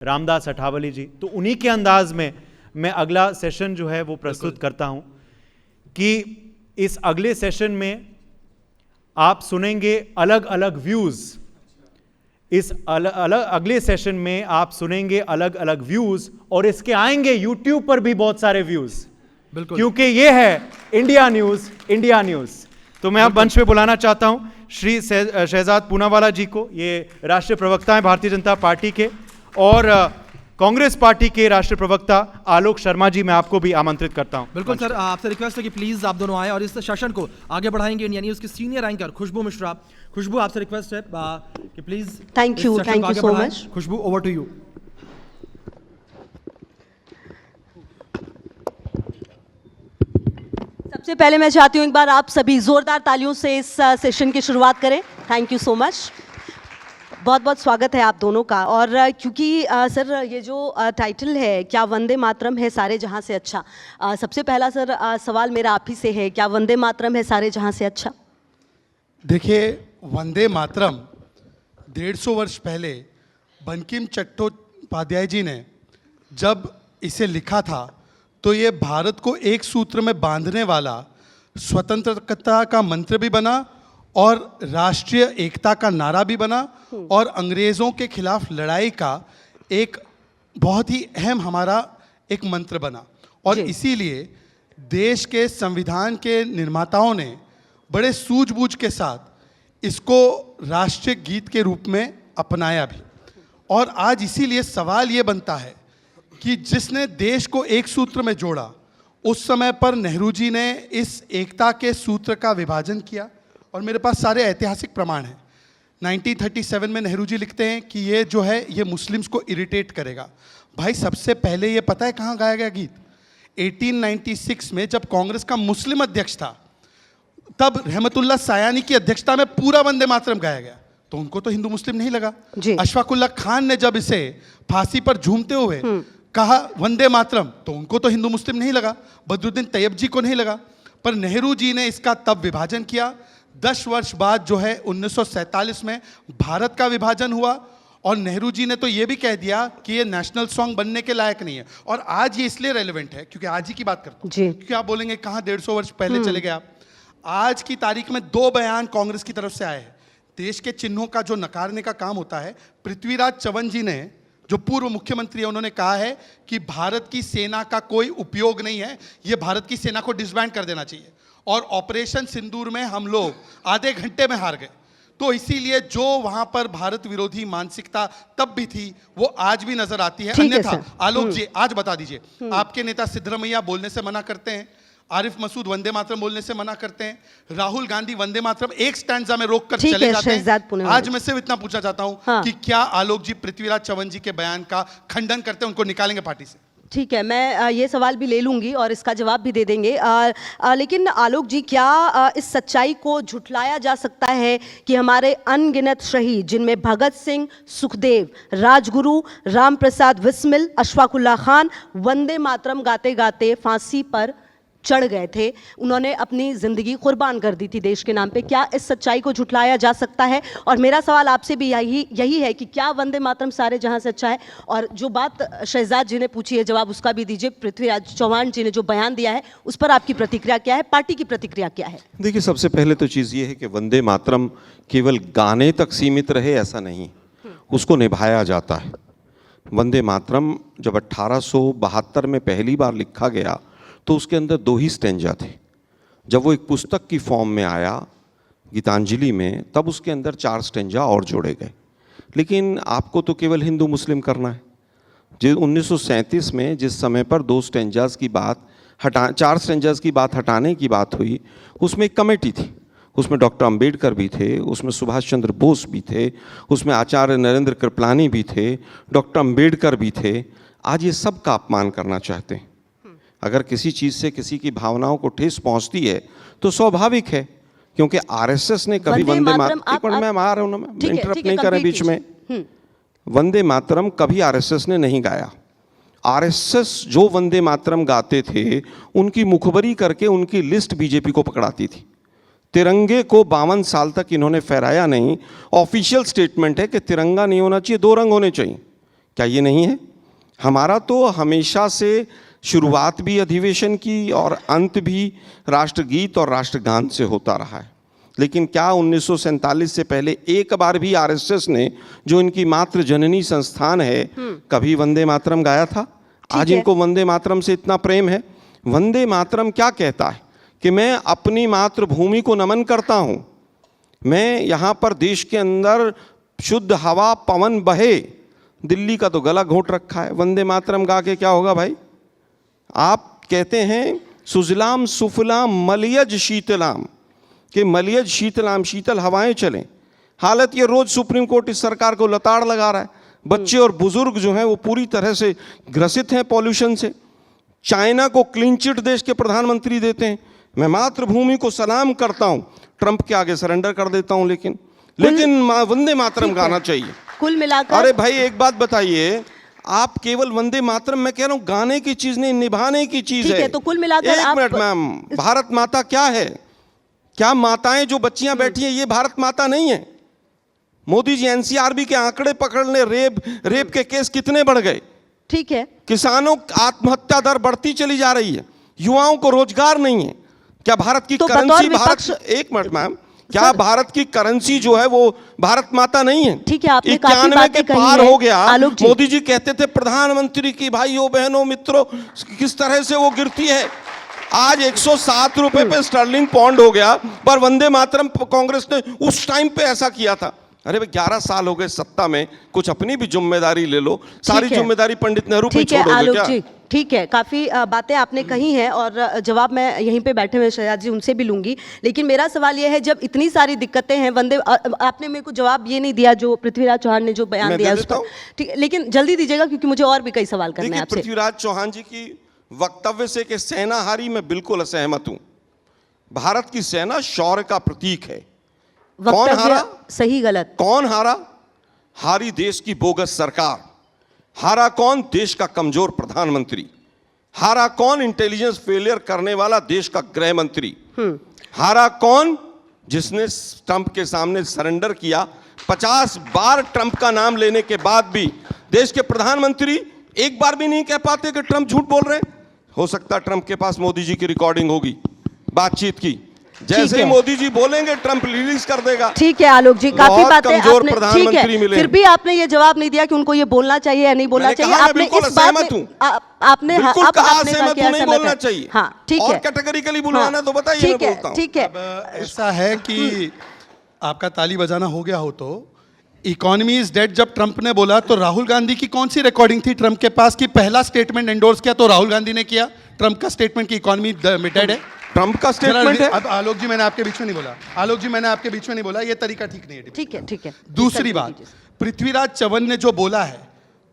रामदास अठावले जी, तो उन्हीं के अंदाज में मैं अगला सेशन जो है वो प्रस्तुत करता हूं कि इस अगले सेशन में आप सुनेंगे अलग अलग व्यूज। इस अगले सेशन में आप सुनेंगे अलग अलग व्यूज और इसके आएंगे यूट्यूब पर भी बहुत सारे व्यूज, क्योंकि ये है इंडिया न्यूज, इंडिया न्यूज। तो मैं अब मंच पे बुलाना चाहता हूं श्री शहजाद पूनावाला जी को। ये राष्ट्रीय प्रवक्ता हैं भारतीय जनता पार्टी के, और कांग्रेस पार्टी के राष्ट्रीय प्रवक्ता आलोक शर्मा जी, मैं आपको भी आमंत्रित करता हूं। बिल्कुल सर, आपसे रिक्वेस्ट है कि प्लीज आप दोनों आए और इस सेशन को आगे बढ़ाएंगे। इंडिया न्यूज़ की सीनियर एंकर खुशबू मिश्रा। खुशबू, आपसे रिक्वेस्ट है कि please. Thank you so much. Khushboo, over to you. सबसे पहले मैं चाहती हूं एक बार आप सभी जोरदार तालियों से इस सेशन की शुरुआत करें। थैंक यू सो मच, बहुत बहुत स्वागत है आप दोनों का। और क्योंकि सर ये जो टाइटल है, क्या वंदे मातरम है सारे जहां से अच्छा, सबसे पहला सर सवाल मेरा आप ही से है, क्या वंदे मातरम है सारे जहां से अच्छा? देखिए, वंदे मातरम 150 वर्ष पहले बंकिम चट्टोपाध्याय जी ने जब इसे लिखा था तो ये भारत को एक सूत्र में बांधने वाला स्वतंत्रता का मंत्र भी बना और राष्ट्रीय एकता का नारा भी बना और अंग्रेज़ों के खिलाफ लड़ाई का एक बहुत ही अहम हमारा एक मंत्र बना। और इसीलिए देश के संविधान के निर्माताओं ने बड़े सूझबूझ के साथ इसको राष्ट्रीय गीत के रूप में अपनाया भी। और आज इसीलिए सवाल ये बनता है कि जिसने देश को एक सूत्र में जोड़ा, उस समय पर नेहरू जी ने इस एकता के सूत्र का विभाजन किया और मेरे पास सारे ऐतिहासिक प्रमाण हैं। 1937 में नेहरू जी लिखते हैं कि ये जो है ये मुस्लिम्स को इरिटेट करेगा। भाई, सबसे पहले ये पता है कहाँ गाया गया गीत? 1896 में जब कांग्रेस का मुस्लिम अध्यक्ष था, तब रहमतुल्लाह सायानी की अध्यक्षता में पूरा वंदे मातरम गाया गया। तो उनको तो हिंदू मुस्लिम नहीं लगा। अशफाकुल्लाह खान ने जब इसे फांसी पर झूमते हुए कहा वंदे मातरम, तो उनको तो हिंदू मुस्लिम नहीं लगा। बदरुद्दीन तैयब जी को नहीं लगा। पर नेहरू जी ने इसका तब विभाजन किया। 10 वर्ष बाद जो है 1947 में भारत का विभाजन हुआ और नेहरू जी ने तो ये भी कह दिया कि ये नेशनल सॉन्ग बनने के लायक नहीं है। और आज ये इसलिए रेलेवेंट है क्योंकि आज ही की बात करते हैं, क्योंकि आप बोलेंगे कहाँ 150 वर्ष पहले चले गए आप। आज की तारीख में 2 बयान कांग्रेस की तरफ से आए हैं। देश के चिन्हों का जो नकारने का काम होता है, पृथ्वीराज चौहान जी ने, जो पूर्व मुख्यमंत्री है, उन्होंने कहा है कि भारत की सेना का कोई उपयोग नहीं है, ये भारत की सेना को डिसबैंड कर देना चाहिए। और ऑपरेशन सिंदूर में हम लोग आधे घंटे में हार गए। तो इसीलिए जो वहां पर भारत विरोधी मानसिकता तब भी थी, वो आज भी नजर आती है। अन्यथा आलोक जी, आज बता दीजिए, आपके नेता सिद्धरमैया बोलने से मना करते हैं, आरिफ मसूद वंदे मातरम बोलने से मना करते हैं, राहुल गांधी वंदे मातरम एक स्टैंजा में रोक कर चले जाते हैं। आज मैं सिर्फ इतना पूछना चाहता हूं कि क्या आलोक जी पृथ्वीराज चौहान जी के बयान का खंडन करते हैं, उनको निकालेंगे पार्टी से? ठीक है, मैं ये सवाल भी ले लूंगी और इसका जवाब भी दे देंगे। लेकिन आलोक जी, क्या इस सच्चाई को झुठलाया जा सकता है कि हमारे अनगिनत शहीद, जिनमें भगत सिंह, सुखदेव, राजगुरु, राम प्रसाद बिस्मिल, अशफाकुल्लाह खान, वंदे मातरम गाते गाते फांसी पर चढ़ गए थे, उन्होंने अपनी ज़िंदगी कुर्बान कर दी थी देश के नाम पे? क्या इस सच्चाई को झुठलाया जा सकता है? और मेरा सवाल आपसे भी यही है कि क्या वंदे मातरम सारे जहां से अच्छा है? और जो बात शहजाद जी ने पूछी है, जवाब उसका भी दीजिए। पृथ्वीराज चौहान जी ने जो बयान दिया है, उस पर आपकी प्रतिक्रिया क्या है? पार्टी की प्रतिक्रिया क्या है? देखिए, सबसे पहले तो चीज़ ये है कि वंदे मातरम केवल गाने तक सीमित रहे ऐसा नहीं, उसको निभाया जाता है। वंदे मातरम जब 1872 में पहली बार लिखा गया तो उसके अंदर 2 ही स्टेंजा थे। जब वो एक पुस्तक की फॉर्म में आया गीतांजलि में, तब उसके अंदर 4 स्टेंजा और जोड़े गए। लेकिन आपको तो केवल हिंदू मुस्लिम करना है। 1937 में जिस समय पर 2 स्टेंजाज की बात 4 स्टेंजाज की बात हटाने की बात हुई, उसमें एक कमेटी थी। उसमें डॉक्टर अंबेडकर भी थे, उसमें सुभाष चंद्र बोस भी थे, उसमें आचार्य नरेंद्र कृपलानी भी थे, डॉक्टर अंबेडकर भी थे। आज ये सब का अपमान करना चाहते हैं। अगर किसी चीज़ से किसी की भावनाओं को ठेस पहुंचती है तो स्वाभाविक है, क्योंकि आरएसएस ने कभी वंदे मातरम, एक मिनट मैं आ रहा हूं ना, मैं इंटरप्ट नहीं करें बीच में। वंदे मातरम कभी आरएसएस ने नहीं गाया। आरएसएस जो वंदे मातरम गाते थे, उनकी मुखबरी करके उनकी लिस्ट बीजेपी को पकड़ाती थी। तिरंगे को 52 साल तक इन्होंने फहराया नहीं। ऑफिशियल स्टेटमेंट है कि तिरंगा नहीं होना चाहिए, 2 रंग होने चाहिए। क्या ये नहीं है? हमारा तो हमेशा से शुरुआत भी अधिवेशन की और अंत भी राष्ट्रगीत और राष्ट्रगान से होता रहा है। लेकिन क्या 1947 से पहले एक बार भी आरएसएस ने, जो इनकी मातृ जननी संस्थान है, कभी वंदे मातरम गाया था? आज इनको वंदे मातरम से इतना प्रेम है। वंदे मातरम क्या कहता है कि मैं अपनी मातृभूमि को नमन करता हूं, मैं यहाँ पर देश के अंदर शुद्ध हवा पवन बहे। दिल्ली का तो गला घोट रखा है, वंदे मातरम गा के क्या होगा भाई? आप कहते हैं सुजलाम सुफलाम मलयज शीतलाम, कि मलयज शीतलाम, शीतल हवाएं चलें। हालत ये रोज सुप्रीम कोर्ट इस सरकार को लताड़ लगा रहा है। बच्चे और बुजुर्ग जो हैं वो पूरी तरह से ग्रसित हैं पॉल्यूशन से। चाइना को क्लीन चिट देश के प्रधानमंत्री देते हैं। मैं मातृभूमि को सलाम करता हूं, ट्रंप के आगे सरेंडर कर देता हूं, लेकिन वंदे मातरम गाना चाहिए। कुल मिलाकर अरे भाई एक बात बताइए, आप केवल वंदे मातरम, मैं कह रहा हूं गाने की चीज नहीं, निभाने की चीज ठीक है, तो कुल मिलाकर एक मिनट मैम, भारत माता क्या है? क्या माताएं जो बच्चियां बैठी हैं ये भारत माता नहीं है? मोदी जी एनसीआरबी के आंकड़े पकड़ने, रेप के केस कितने बढ़ गए? ठीक है, किसानों आत्महत्या दर बढ़ती चली जा रही है, युवाओं को रोजगार नहीं है। क्या भारत की तो करेंसी, एक मिनट मैम, क्या भारत की करेंसी जो है वो भारत माता नहीं है? ठीक है, आपने काफी 91 बातें के कही पार हैं, हो गया। आलोक जी। मोदी जी कहते थे प्रधानमंत्री की भाइयों बहनों मित्रों किस तरह से वो गिरती है। आज 107 रुपए पे स्टर्लिंग पौंड हो गया, पर वंदे मातरम कांग्रेस ने उस टाइम पे ऐसा किया था। अरे भाई 11 साल हो गए सत्ता में, कुछ अपनी भी जिम्मेदारी ले लो। सारी जिम्मेदारी पंडित नेहरू पे छोड़ोगे क्या? ठीक है, काफ़ी बातें आपने कही हैं और जवाब मैं यहीं पे बैठे हुए शहजाद जी उनसे भी लूंगी। लेकिन मेरा सवाल यह है, जब इतनी सारी दिक्कतें हैं, आपने मेरे को जवाब ये नहीं दिया जो पृथ्वीराज चौहान ने जो बयान दिया उस पर। ठीक, लेकिन जल्दी दीजिएगा क्योंकि मुझे और भी कई सवाल करने हैं आपसे। पृथ्वीराज चौहान जी की वक्तव्य से कि सेना हारी, मैं बिल्कुल असहमत हूं। भारत की सेना शौर्य का प्रतीक है। कौन हारा? सही गलत कौन हारा? हारी देश की बोगस सरकार। हारा कौन? देश का कमजोर प्रधानमंत्री। हारा कौन? इंटेलिजेंस फेलियर करने वाला देश का गृह मंत्री। हारा कौन? जिसने ट्रंप के सामने सरेंडर किया। 50 बार ट्रंप का नाम लेने के बाद भी देश के प्रधानमंत्री एक बार भी नहीं कह पाते कि ट्रंप झूठ बोल रहे हैं। हो सकता है ट्रंप के पास मोदी जी की रिकॉर्डिंग होगी बातचीत की, जैसे ही मोदी जी बोलेंगे ट्रंप रिलीज कर देगा। ठीक है आलोक जी, काफी बातें आपने, ठीक है, मिले। फिर भी आपने ये जवाब नहीं दिया कि उनको ये बोलना चाहिए या नहीं बोलना चाहिए। आपने इस बात में आपने नहीं बोलना चाहिए। हाँ ठीक है, कैटेगरिकली बुलवाना तो बताइए। ठीक है, ठीक है। ऐसा है कि आपका ताली बजाना हो गया हो तो इकोनॉमी इज डेड जब ट्रंप ने बोला तो राहुल गांधी की कौन सी रिकॉर्डिंग थी ट्रंप के पास कि पहला स्टेटमेंट एंडोर्स किया तो राहुल गांधी ने किया ट्रंप का स्टेटमेंट की इकोनॉमी डेड है? ट्रंप का स्टेटमेंट है। अब आलोक जी मैंने आपके बीच में नहीं बोला, आलोक जी मैंने आपके बीच में नहीं बोला, ये तरीका ठीक नहीं है। ठीक है, ठीक है। दूसरी बात, पृथ्वीराज चौहान ने जो बोला है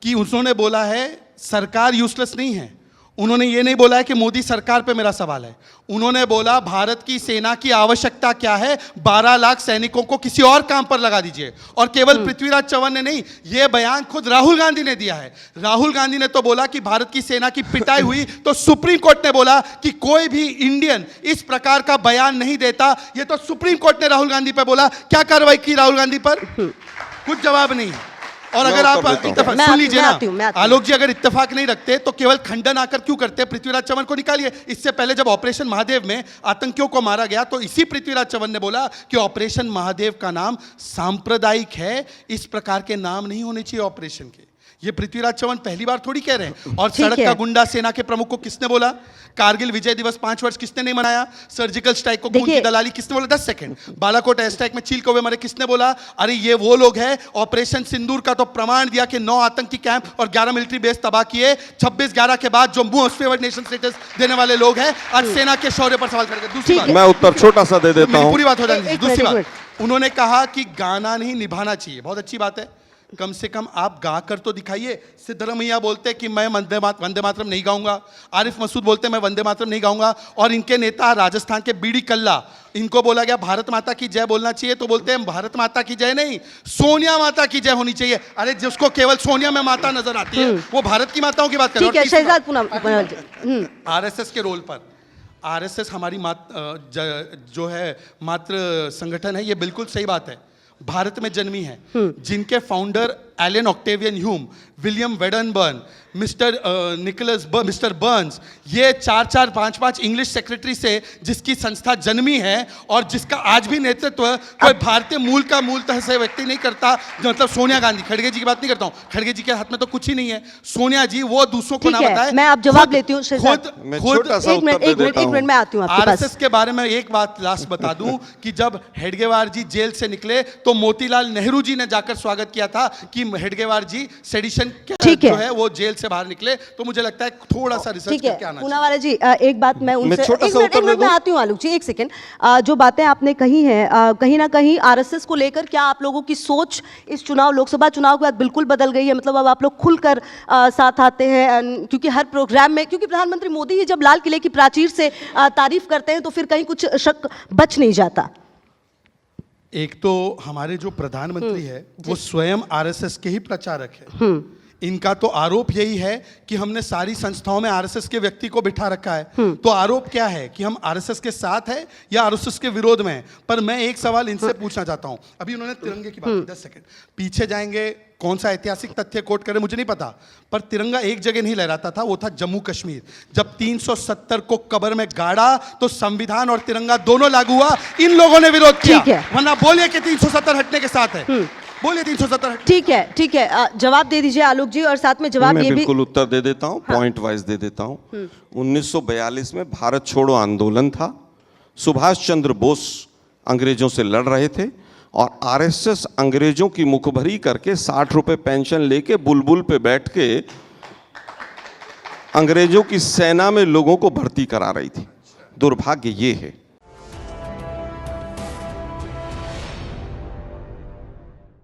कि उन्होंने बोला है सरकार यूजलेस नहीं है, उन्होंने ये नहीं बोला है कि मोदी सरकार पे मेरा सवाल है। उन्होंने बोला भारत की सेना की आवश्यकता क्या है, 12 लाख सैनिकों को किसी और काम पर लगा दीजिए। और केवल पृथ्वीराज चौहान ने नहीं, ये बयान खुद राहुल गांधी ने दिया है। राहुल गांधी ने तो बोला कि भारत की सेना की पिटाई हुई तो सुप्रीम कोर्ट ने बोला कि कोई भी इंडियन इस प्रकार का बयान नहीं देता। ये तो सुप्रीम कोर्ट ने राहुल गांधी पर बोला। क्या कार्रवाई की राहुल गांधी पर? कुछ जवाब नहीं है। और अगर आप इत्तेफाक सुन लीजिए ना आलोक जी, अगर इत्तेफाक नहीं रखते तो केवल खंडन आकर क्यों करते? पृथ्वीराज चौहान को निकालिए। इससे पहले जब ऑपरेशन महादेव में आतंकियों को मारा गया तो इसी पृथ्वीराज चौहान ने बोला कि ऑपरेशन महादेव का नाम सांप्रदायिक है, इस प्रकार के नाम नहीं होने चाहिए ऑपरेशन के। ये पृथ्वीराज चौहान पहली बार थोड़ी कह रहे हैं। और सड़क का गुंडा सेना के प्रमुख को किसने बोला? कारगिल विजय दिवस 5 वर्ष किसने नहीं मनाया? सर्जिकल स्ट्राइक को खून की दलाली किसने बोला? 10 सेकंड। बालाकोट एयर स्ट्राइक में चील कौवे मरे किसने बोला? अरे ये वो लोग हैं। ऑपरेशन सिंदूर का तो प्रमाण दिया कि 9 आतंकी कैंप और 11 मिलिट्री बेस तबाह किए। 26/11 के बाद जो मोस्ट फेवर्ड नेशन स्टेटस देने वाले लोग हैं आज सेना के शौर्य पर सवाल करेंगे। दूसरी बात, मैं उत्तर छोटा सा दे देता हूं, पूरी बात हो जाएगी। दूसरी बात, उन्होंने कहा कि गाना नहीं निभाना चाहिए। बहुत अच्छी बात है, कम से कम आप गा कर तो दिखाइए। सिद्धरमैया बोलते कि मैं वंदे मातरम नहीं गाऊंगा, आरिफ मसूद बोलते मैं वंदे मातरम नहीं गाऊंगा, और इनके नेता राजस्थान के बीडी कल्ला, इनको बोला गया भारत माता की जय बोलना चाहिए तो बोलते हैं भारत माता की जय नहीं, सोनिया माता की जय होनी चाहिए। अरे जिसको केवल सोनिया में माता नजर आती है वो भारत की माताओं की बात कर रहे हैं। आरएसएस के रोल पर, आरएसएस हमारी जो है मातृ संगठन है, ये बिल्कुल सही बात है, भारत में जन्मी है। जिनके founder Allan Octavian Hume, William Wedderburn, mister Burns, ये 4-4, 5-5 इंग्लिश सेक्रेटरी से जिसकी संस्था जन्मी है और जिसका आज भी नेतृत्व कोई भारतीय मूलतः से व्यक्ति नहीं करता, मतलब सोनिया गांधी, खड़गे जी की बात नहीं करता हूँ, खड़गे जी के हाथ में तो कुछ ही नहीं है, सोनिया जी वो दूसरों को ना ठीक है, बताए। मैं अब जवाब लेती हूँ शहजाद। मैं छोटा सा उत्तर दे देता एक मिनट मैं आती हूँ आपके पास। आरएसएस के बारे में एक बात लास्ट बता दूं कि जब हेडगेवार जी जेल से निकले तो मोतीलाल नेहरू जी ने जाकर स्वागत किया था कि हेडगेवार जी सेडिशन जो है वो जेल से बाहर निकले। तो मुझे लगता है थोड़ा सा रिसर्च करके आना चाहिए। पूनावाला जी एक बात मैं उनसे छोटा सा उत्तर दे मैं दूं? आती हूँ आलोक जी, एक सेकंड। जो बातें आपने कही हैं कहीं ना कहीं आरएसएस को लेकर क्या आप लोगों की सोच इस चुनाव, लोकसभा चुनाव के बाद बिल्कुल बदल गई है? मतलब अब आप लोग खुलकर साथ आते हैं, क्योंकि हर प्रोग्राम में, क्योंकि प्रधानमंत्री मोदी ही जब लाल किले की प्राचीर से तारीफ करते हैं तो फिर कहीं कुछ शक बच नहीं जाता। एक तो हमारे जो प्रधानमंत्री है वो स्वयं आरएसएस के ही प्रचारक है। इनका तो आरोप यही है कि हमने सारी संस्थाओं में आरएसएस के व्यक्ति को बिठा रखा है। तो आरोप क्या है कि हम आरएसएस के साथ हैं या आरएसएस के विरोध में हैं? पर मैं एक सवाल इनसे पूछना चाहता हूं। अभी उन्होंने तिरंगे की बात की, 10 सेकंड पीछे जाएंगे, कौन सा ऐतिहासिक तथ्य कोट करें मुझे नहीं पता, पर तिरंगा एक जगह नहीं लहराता था, वो था जम्मू कश्मीर। जब 370 को कब्र में गाड़ा तो संविधान और तिरंगा दोनों लागू हुआ, इन लोगों ने विरोध किया। वरना बोलिए कि 370 हटने के साथ है, बोलिए 370। ठीक है, जवाब दे दीजिए आलोक जी, और साथ में जवाब मैं ये भी। बिल्कुल उत्तर दे देता हूँ, पॉइंट वाइज दे देता हूँ। 1942 में भारत छोड़ो आंदोलन था, सुभाष चंद्र बोस अंग्रेजों से लड़ रहे थे और आरएसएस अंग्रेजों की मुखभरी करके 60 रुपए पेंशन लेके बुलबुल पे बैठ के अंग्रेजों की सेना में लोगों को भर्ती करा रही थी। दुर्भाग्य ये है